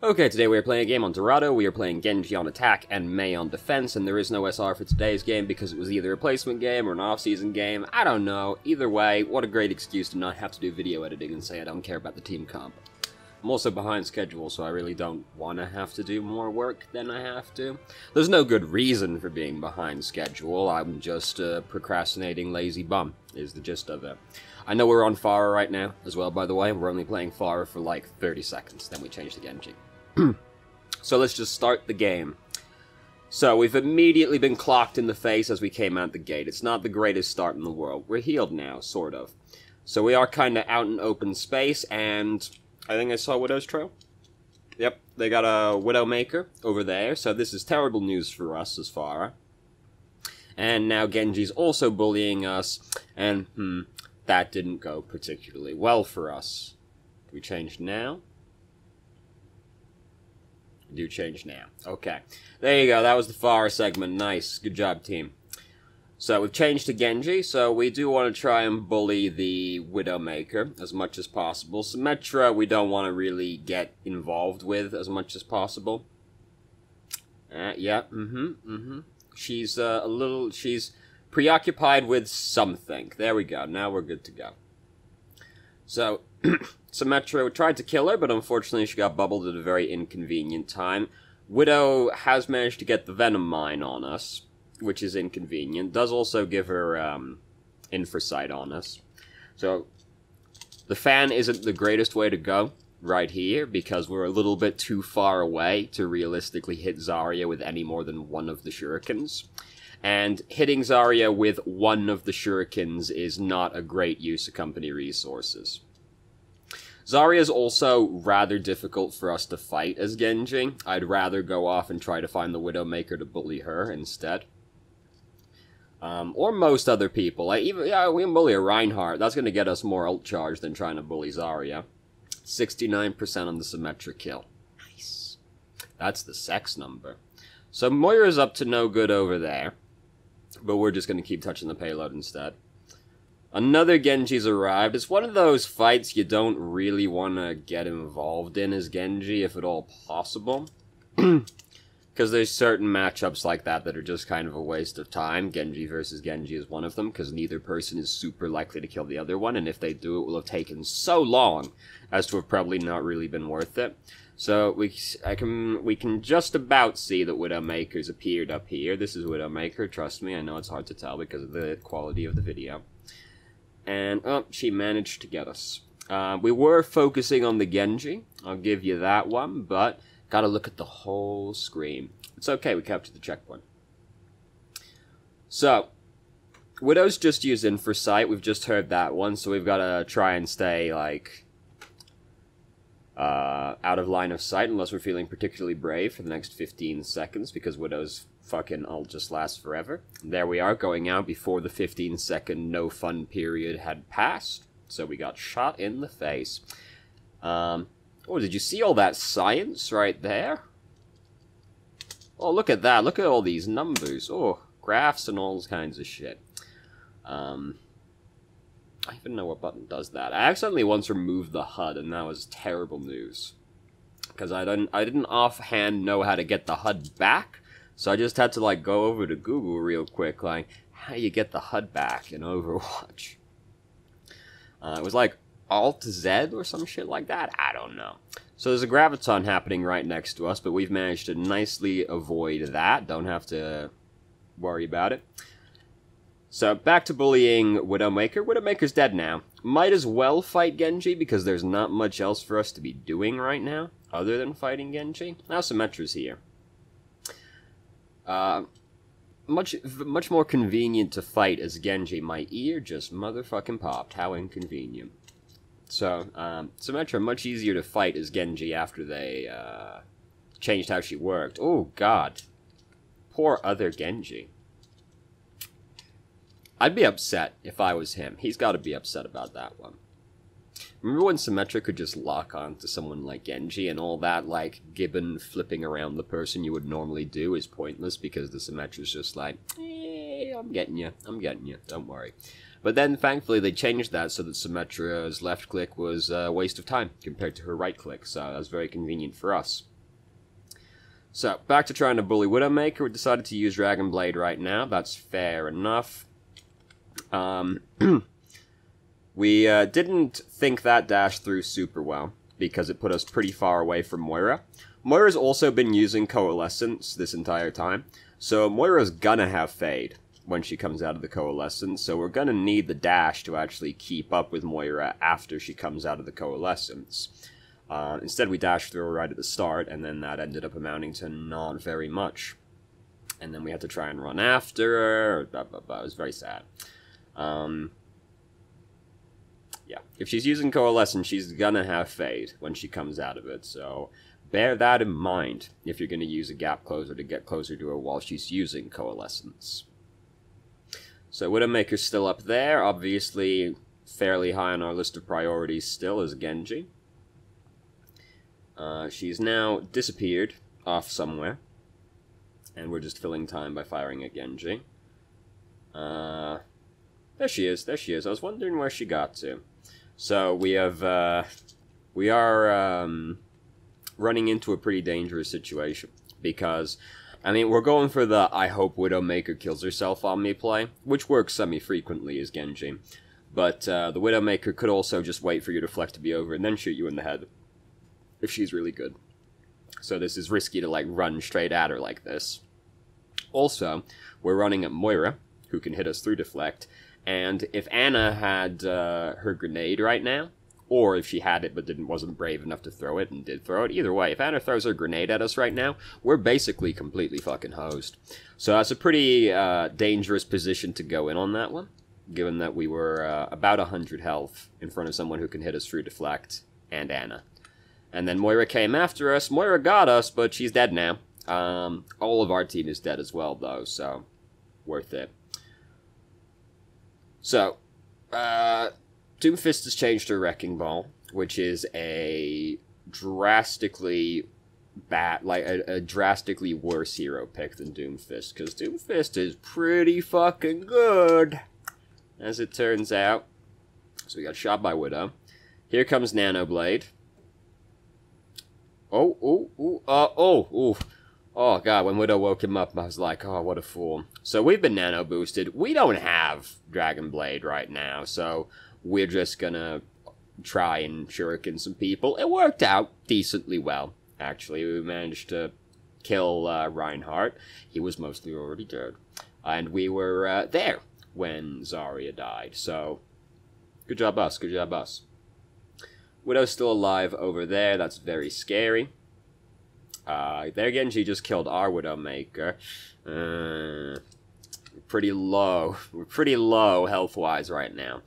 Okay, today we are playing a game on Dorado, we are playing Genji on attack and Mei on defense, and there is no SR for today's game because it was either a replacement game or an off-season game, I don't know. Either way, what a great excuse to not have to do video editing and say I don't care about the team comp. I'm also behind schedule, so I really don't want to have to do more work than I have to. There's no good reason for being behind schedule, I'm just a procrastinating lazy bum, is the gist of it. I know we're on Pharah right now, as well, by the way. We're only playing Pharah for like 30 seconds, then we change to Genji. So let's just start the game. So we've immediately been clocked in the face as we came out the gate. It's not the greatest start in the world. We're healed now, sort of. So we are kind of out in open space, and I think I saw Widow's Trail. Yep, they got a Widowmaker over there, so this is terrible news for us as Pharah. And now Genji's also bullying us, and that didn't go particularly well for us. Do we change now? Do change now. Okay. There you go. That was the Pharah segment. Nice. Good job, team. So we've changed to Genji, so we do want to try and bully the Widowmaker as much as possible. Symmetra we don't want to really get involved with as much as possible. Yeah, She's she's preoccupied with something. There we go. Now we're good to go. So, Symmetra tried to kill her, but unfortunately she got bubbled at a very inconvenient time. Widow has managed to get the Venom Mine on us, which is inconvenient. Does also give her Infrasight on us. So, the fan isn't the greatest way to go right here, because we're a little bit too far away to realistically hit Zarya with any more than one of the shurikens. And hitting Zarya with one of the shurikens is not a great use of company resources. Zarya is also rather difficult for us to fight as Genji. I'd rather go off and try to find the Widowmaker to bully her instead. Or most other people. We can bully a Reinhardt. That's going to get us more ult charge than trying to bully Zarya. 69% on the Symmetra kill. Nice. That's the sex number. So Moira's up to no good over there. But we're just going to keep touching the payload instead. Another Genji's arrived. It's one of those fights you don't really want to get involved in as Genji, if at all possible. Because there's certain matchups like that that are just kind of a waste of time. Genji versus Genji is one of them, because neither person is super likely to kill the other one, and if they do, it will have taken so long as to have probably not really been worth it. So we can just about see that Widowmaker's appeared up here. This is Widowmaker, trust me, I know it's hard to tell because of the quality of the video. And, oh, she managed to get us. We were focusing on the Genji, I'll give you that one, but gotta look at the whole screen. It's okay, we captured the checkpoint. So, Widow's just used Infrasight, we've just heard that one, so we've gotta try and stay, like, out of line of sight unless we're feeling particularly brave for the next 15 seconds, because Widow's fucking ult just lasts forever. There we are, going out before the 15-second no fun period had passed, so we got shot in the face. Oh, did you see all that science right there? Oh, look at that, look at all these numbers. Oh, graphs and all kinds of shit. I even know what button does that. I accidentally once removed the HUD, and that was terrible news. Because I didn't offhand know how to get the HUD back, so I just had to, like, go over to Google real quick, like, how you get the HUD back in Overwatch. It was like Alt-Z or some shit like that? I don't know. So there's a Graviton happening right next to us, but we've managed to nicely avoid that. Don't have to worry about it. So, back to bullying Widowmaker. Widowmaker's dead now. Might as well fight Genji, because there's not much else for us to be doing right now, other than fighting Genji. Now Symmetra's here. Much more convenient to fight as Genji. My ear just motherfucking popped. How inconvenient. So, Symmetra, much easier to fight as Genji after they, changed how she worked. Oh, God. Poor other Genji. I'd be upset if I was him. He's got to be upset about that one. Remember when Symmetra could just lock on to someone like Genji, and all that, like, gibbon flipping around the person you would normally do is pointless because the Symmetra's just like, I'm getting you, don't worry. But then, thankfully, they changed that so that Symmetra's left click was a waste of time compared to her right click, so that was very convenient for us. So, back to trying to bully Widowmaker. We decided to use Dragon Blade right now. That's fair enough. We didn't think that dash through super well, because it put us pretty far away from Moira. Moira's also been using Coalescence this entire time, so Moira's gonna have Fade when she comes out of the Coalescence, so we're gonna need the dash to actually keep up with Moira after she comes out of the Coalescence. Instead, we dashed through her right at the start, and then that ended up amounting to not very much. And then we had to try and run after her. Blah, blah, blah. It was very sad. Yeah, if she's using Coalescence, she's gonna have Fade when she comes out of it, so bear that in mind if you're gonna use a gap closer to get closer to her while she's using Coalescence. So Widowmaker's still up there, obviously fairly high on our list of priorities still is Genji. She's now disappeared off somewhere, and we're just filling time by firing at Genji. There she is, there she is. I was wondering where she got to. So we are running into a pretty dangerous situation, because, I mean, we're going for the I hope Widowmaker kills herself on me play, which works semi-frequently as Genji, but the Widowmaker could also just wait for your deflect to be over and then shoot you in the head, if she's really good. So this is risky to, like, run straight at her like this. Also, we're running at Moira, who can hit us through deflect, and if Anna had her grenade right now, or if she had it but wasn't brave enough to throw it and did throw it, either way, if Anna throws her grenade at us right now, we're basically completely fucking hosed. So that's a pretty dangerous position to go in on that one, given that we were about 100 health in front of someone who can hit us through deflect, and Anna. And then Moira came after us. Moira got us, but she's dead now. All of our team is dead as well, though, so worth it. So, Doomfist has changed her Wrecking Ball, which is a drastically bad, like a drastically worse hero pick than Doomfist, because Doomfist is pretty fucking good, as it turns out. So we got shot by Widow. Here comes Nanoblade. Oh god, when Widow woke him up, I was like, oh, what a fool. So we've been nano boosted. We don't have Dragon Blade right now, so we're just gonna try and shuriken some people. It worked out decently well, actually. We managed to kill Reinhardt. He was mostly already dead. And we were there when Zarya died, so good job us, good job us. Widow's still alive over there, that's very scary. There Genji just killed our Widowmaker. Pretty low. We're pretty low health-wise right now.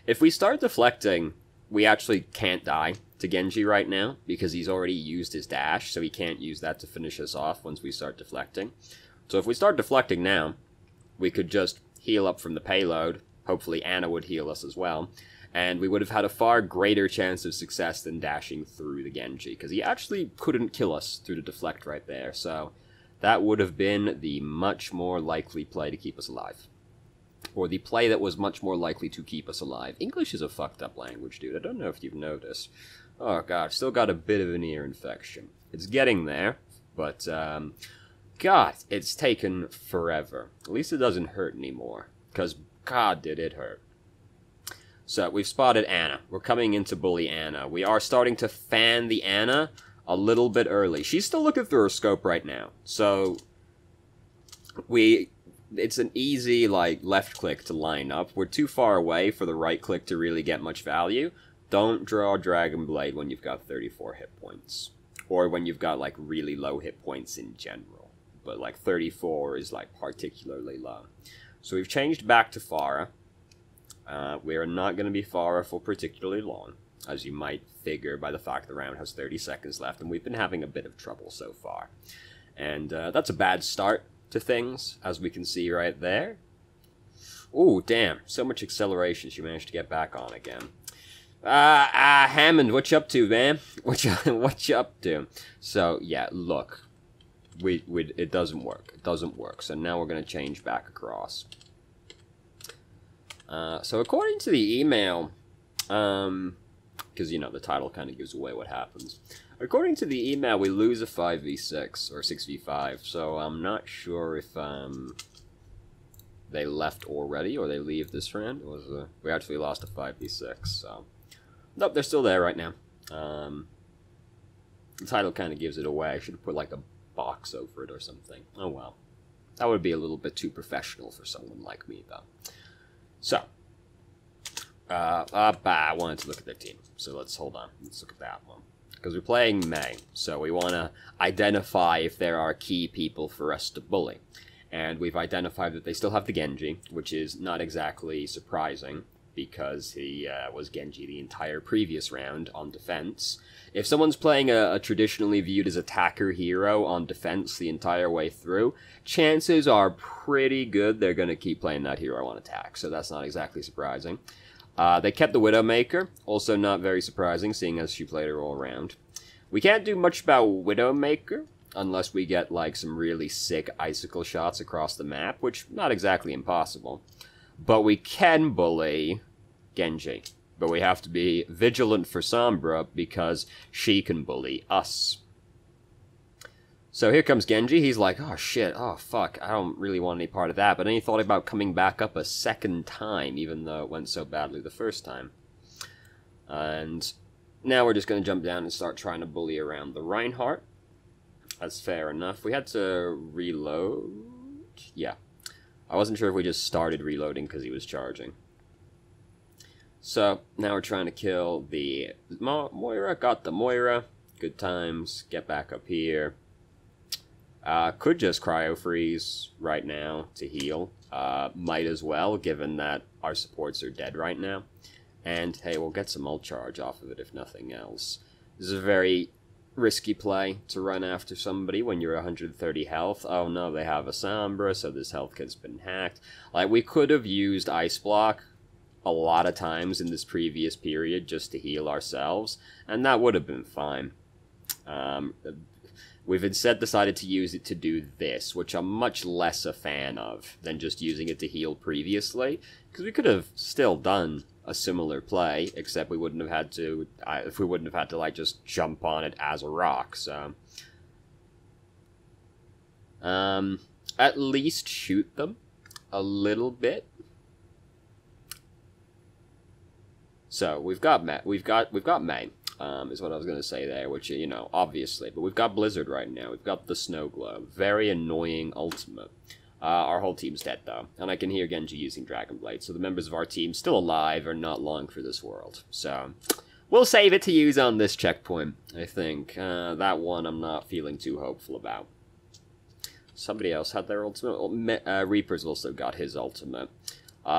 If we start deflecting, we actually can't die to Genji right now, because he's already used his dash, so he can't use that to finish us off once we start deflecting. So if we start deflecting now, we could just heal up from the payload. Hopefully Anna would heal us as well. And we would have had a far greater chance of success than dashing through the Genji, because he actually couldn't kill us through the deflect right there, so that would have been the much more likely play to keep us alive. Or the play that was much more likely to keep us alive. English is a fucked up language, dude. I don't know if you've noticed. Oh god, still got a bit of an ear infection. It's getting there, but, god, it's taken forever. At least it doesn't hurt anymore, because god did it hurt. So, we've spotted Anna. We're coming in to bully Anna. We are starting to fan the Anna a little bit early. She's still looking through her scope right now. So, it's an easy, like, left click to line up. We're too far away for the right click to really get much value. Don't draw Dragon Blade when you've got 34 hit points. Or when you've got, like, really low hit points in general. But, like, 34 is, like, particularly low. So, we've changed back to Pharah. We are not going to be Pharah for particularly long, as you might figure by the fact the round has 30 seconds left, and we've been having a bit of trouble so far. And that's a bad start to things, as we can see right there. Ooh, damn, so much acceleration she managed to get back on again. Hammond, what you up to, man? What you up to? So, yeah, look, it doesn't work. It doesn't work, so now we're going to change back across. So according to the email, because, you know, the title kind of gives away what happens. According to the email, we lose a 5v6 or 6v5, so I'm not sure if they left already or they leave this round. We actually lost a 5v6, so nope, they're still there right now. The title kind of gives it away. I should have put like a box over it or something. Oh well, that would be a little bit too professional for someone like me, though. So, I wanted to look at their team, so let's hold on. Let's look at that one. Because we're playing Mei, so we want to identify if there are key people for us to bully. And we've identified that they still have the Genji, which is not exactly surprising, because he was Genji the entire previous round on defense. If someone's playing a traditionally viewed as attacker hero on defense the entire way through, chances are pretty good they're going to keep playing that hero on attack, so that's not exactly surprising. They kept the Widowmaker, also not very surprising, seeing as she played her all around. We can't do much about Widowmaker, unless we get like some really sick icicle shots across the map, which not exactly impossible. But we can bully Genji. But we have to be vigilant for Sombra, because she can bully us. So here comes Genji. He's like, oh shit, oh fuck, I don't really want any part of that. But then he thought about coming back up a second time, even though it went so badly the first time. And now we're just going to jump down and start trying to bully around the Reinhardt. That's fair enough. We had to reload. Yeah. I wasn't sure if we just started reloading because he was charging. So now we're trying to kill the Moira. Got the Moira. Good times. Get back up here. Could just cryo freeze right now to heal. Might as well, given that our supports are dead right now. And hey, we'll get some ult charge off of it if nothing else. This is a very risky play to run after somebody when you're 130 health. Oh no, they have a Sombra, so this health kit's been hacked. Like, we could have used Ice Block a lot of times in this previous period just to heal ourselves, and that would have been fine. We've instead decided to use it to do this, which I'm much less a fan of than just using it to heal previously, because we could have still done a similar play, except we wouldn't have had to, if we wouldn't have had to, like, just jump on it as a rock, so. At least shoot them a little bit. So, we've got Mei, is what I was going to say there, which, you know, obviously, but we've got Blizzard right now, we've got the Snow Globe, very annoying ultimate. Our whole team's dead, though, and I can hear Genji using Dragon Blade, so the members of our team still alive are not long for this world. So, we'll save it to use on this checkpoint, I think. That one I'm not feeling too hopeful about. Somebody else had their ultimate. Reaper's also got his ultimate.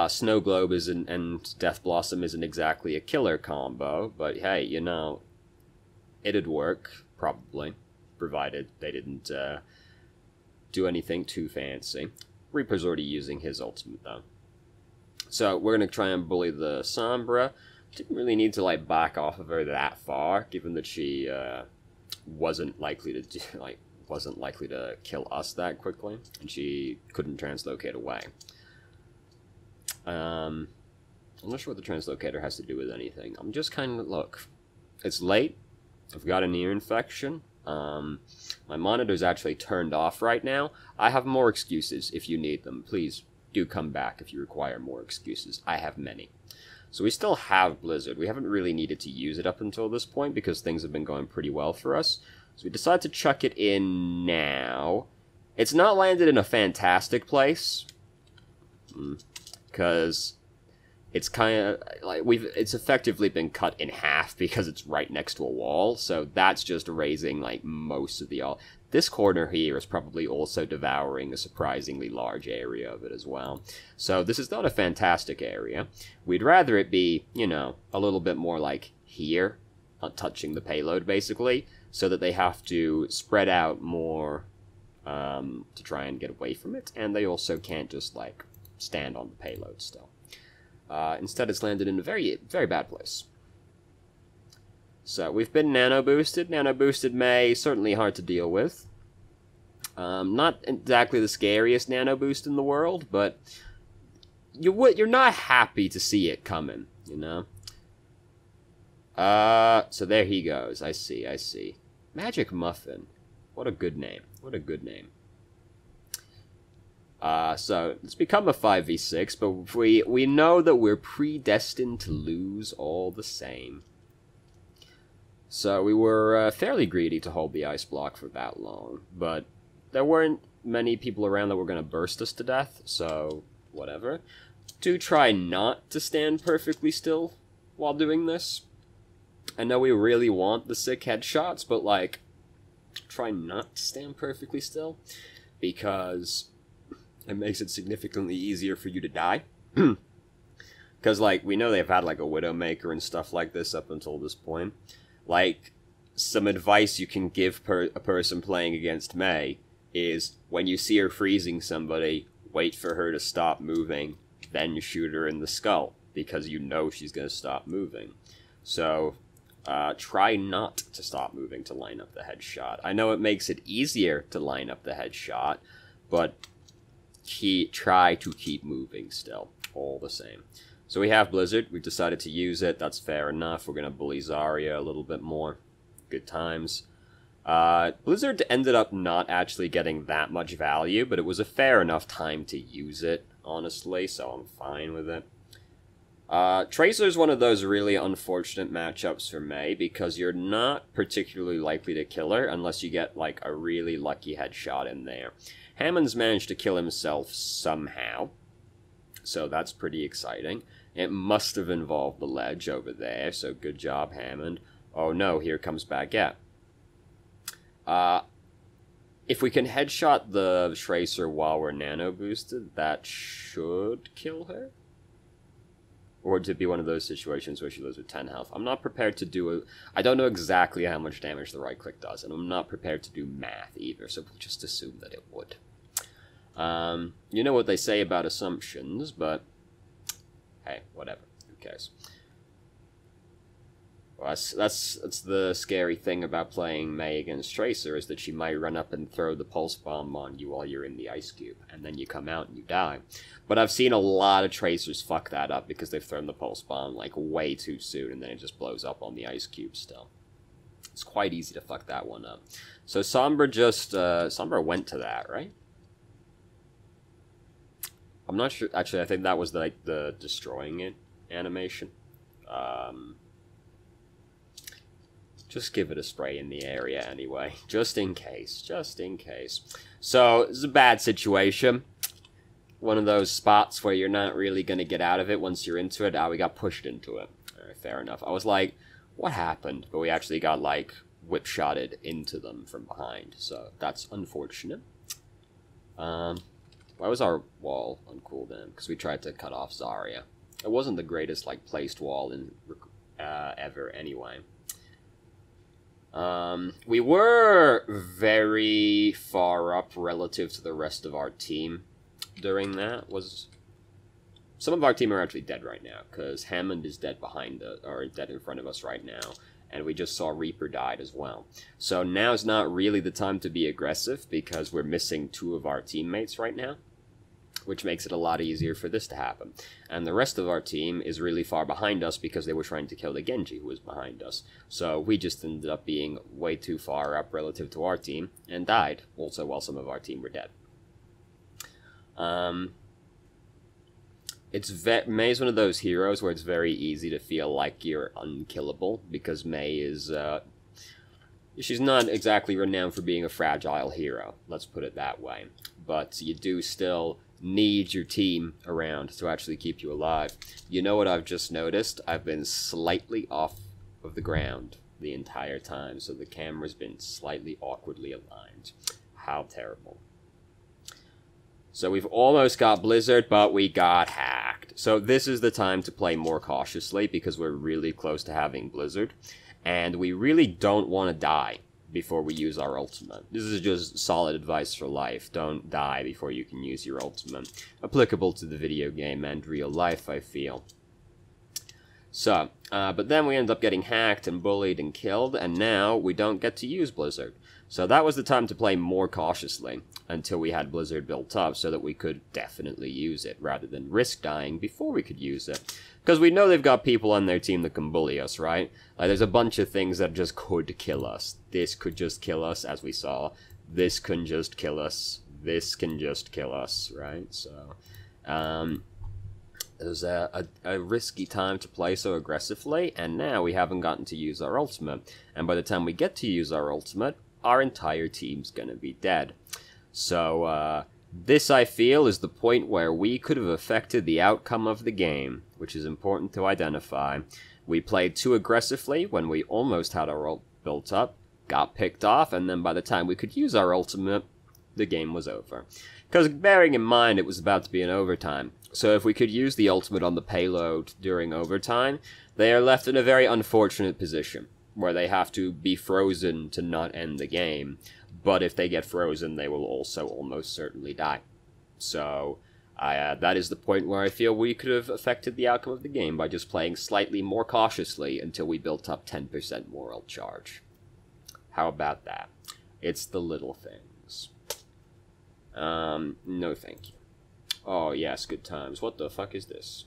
Snow Globe and Death Blossom isn't exactly a killer combo, but hey, you know, it'd work, probably, provided they didn't, do anything too fancy. Reaper's already using his ultimate, though. So, we're going to try and bully the Sombra. Didn't really need to, like, back off of her that far, given that she, wasn't likely to kill us that quickly, and she couldn't translocate away. I'm not sure what the translocator has to do with anything. I'm just kind of, look, it's late, I've got an ear infection, my monitor's actually turned off right now. I have more excuses if you need them. Please do come back if you require more excuses. I have many. So we still have Blizzard. We haven't really needed to use it up until this point because things have been going pretty well for us. So we decided to chuck it in now. It's not landed in a fantastic place, because it's kind of like it's effectively been cut in half because it's right next to a wall, so that's just raising like most of the all. This corner here is probably also devouring a surprisingly large area of it as well. So this is not a fantastic area. We'd rather it be, you know, a little bit more like here, not touching the payload basically, so that they have to spread out more to try and get away from it, and they also can't just like stand on the payload still. Instead, it's landed in a very, very bad place. So, we've been nano-boosted. Nano-boosted Mei, certainly hard to deal with. Not exactly the scariest nano-boost in the world, but you're not happy to see it coming, you know? So there he goes. I see. Magic Muffin. What a good name. What a good name. So, it's become a 5v6, but we know that we're predestined to lose all the same. So, we were fairly greedy to hold the ice block for that long, but there weren't many people around that were going to burst us to death, so whatever. Do try not to stand perfectly still while doing this. I know we really want the sick headshots, but, like, try not to stand perfectly still, because it makes it significantly easier for you to die. Because, like, we know they've had, like, a Widowmaker and stuff like this up until this point. Like, some advice you can give a person playing against Mei is, when you see her freezing somebody, wait for her to stop moving, then shoot her in the skull, because you know she's going to stop moving. So, try not to stop moving to line up the headshot. I know it makes it easier to line up the headshot, but try to keep moving still, all the same. So we have Blizzard, we've decided to use it, that's fair enough. We're going to bully Zarya a little bit more. Good times. Blizzard ended up not actually getting that much value, but it was a fair enough time to use it, honestly, so I'm fine with it. Tracer's one of those really unfortunate matchups for Mei, because you're not particularly likely to kill her unless you get, like, a really lucky headshot in there. Hammond's managed to kill himself somehow, so that's pretty exciting. It must have involved the ledge over there, so good job, Hammond. Oh no, here comes Baguette. If we can headshot the Tracer while we're nano-boosted, that should kill her? Or to be one of those situations where she lives with 10 health. I'm not prepared to do I don't know exactly how much damage the right-click does, and I'm not prepared to do math either, so we'll just assume that it would. You know what they say about assumptions, but hey, whatever. Who cares? Well, that's the scary thing about playing Mei against Tracer, is that she might run up and throw the pulse bomb on you while you're in the ice cube, and then you come out and you die. But I've seen a lot of Tracers fuck that up because they've thrown the pulse bomb, like, way too soon, and then it just blows up on the ice cube still. It's quite easy to fuck that one up. So Sombra just, Sombra went to that, right? I'm not sure, actually, I think that was, like, the destroying it animation. Just give it a spray in the area anyway, just in case, just in case. So, it's a bad situation. One of those spots where you're not really going to get out of it once you're into it. We got pushed into it. Alright, fair enough. I was like, what happened? But we actually got, like, whip-shotted into them from behind, so that's unfortunate. Why was our wall on cooldown? Because we tried to cut off Zarya. It wasn't the greatest, like, placed wall in ever anyway. We were very far up relative to the rest of our team during that. Some of our team are actually dead right now, because Hammond is dead behind us, or dead in front of us right now, and we just saw Reaper died as well. So now's not really the time to be aggressive, because we're missing 2 of our teammates right now, which makes it a lot easier for this to happen. And the rest of our team is really far behind us because they were trying to kill the Genji who was behind us. So we just ended up being way too far up relative to our team, and died, also while some of our team were dead. Mei's one of those heroes where it's very easy to feel like you're unkillable, because Mei is, she's not exactly renowned for being a fragile hero, let's put it that way. But you do still need your team around to actually keep you alive. You know what I've just noticed? I've been slightly off of the ground the entire time, so the camera's been slightly awkwardly aligned. How terrible. So we've almost got Blizzard, but we got hacked. So this is the time to play more cautiously, because we're really close to having Blizzard, and we really don't want to die before we use our ultimate. This is just solid advice for life. Don't die before you can use your ultimate. Applicable to the video game and real life, I feel. So, but then we end up getting hacked and bullied and killed, and now we don't get to use Blizzard. So that was the time to play more cautiously until we had Blizzard built up so that we could definitely use it rather than risk dying before we could use it. Because we know they've got people on their team that can bully us, right? Like, there's a bunch of things that just could kill us. This could just kill us, as we saw. This can just kill us. This can just kill us, right? So, it was a risky time to play so aggressively, and now we haven't gotten to use our ultimate. And by the time we get to use our ultimate, our entire team's gonna be dead. So, this, I feel, is the point where we could have affected the outcome of the game, which is important to identify. We played too aggressively when we almost had our ult built up, got picked off, and then by the time we could use our ultimate, the game was over. Because bearing in mind it was about to be an overtime, so if we could use the ultimate on the payload during overtime, they are left in a very unfortunate position, where they have to be frozen to not end the game. But if they get frozen, they will also almost certainly die. So, that is the point where I feel we could have affected the outcome of the game by just playing slightly more cautiously until we built up 10% more ult charge. How about that? It's the little things. No thank you. Oh, yes, good times. What the fuck is this?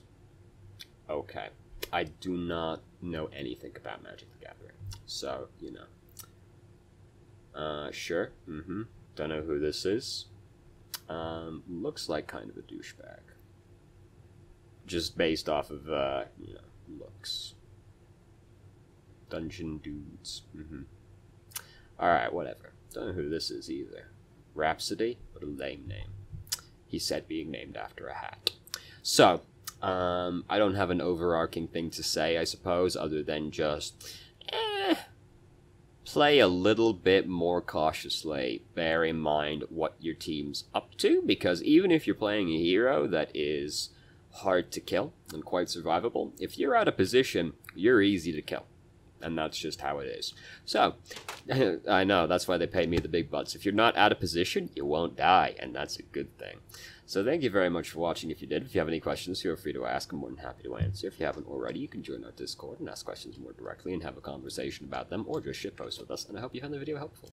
Okay. I do not know anything about Magic the Gathering. So, you know. Sure. Don't know who this is. Looks like kind of a douchebag. Just based off of, you know, looks. Dungeon dudes. Alright, whatever. Don't know who this is either. Rhapsody? What a lame name. He said being named after a hat. So, I don't have an overarching thing to say, I suppose, other than just, play a little bit more cautiously. Bear in mind what your team's up to, because even if you're playing a hero that is hard to kill and quite survivable, if you're out of position, you're easy to kill. And that's just how it is. So, I know, that's why they pay me the big bucks. If you're not out of position, you won't die, and that's a good thing. So thank you very much for watching if you did. If you have any questions, feel free to ask. I'm more than happy to answer. If you haven't already, you can join our Discord and ask questions more directly and have a conversation about them, or just shitpost with us, and I hope you found the video helpful.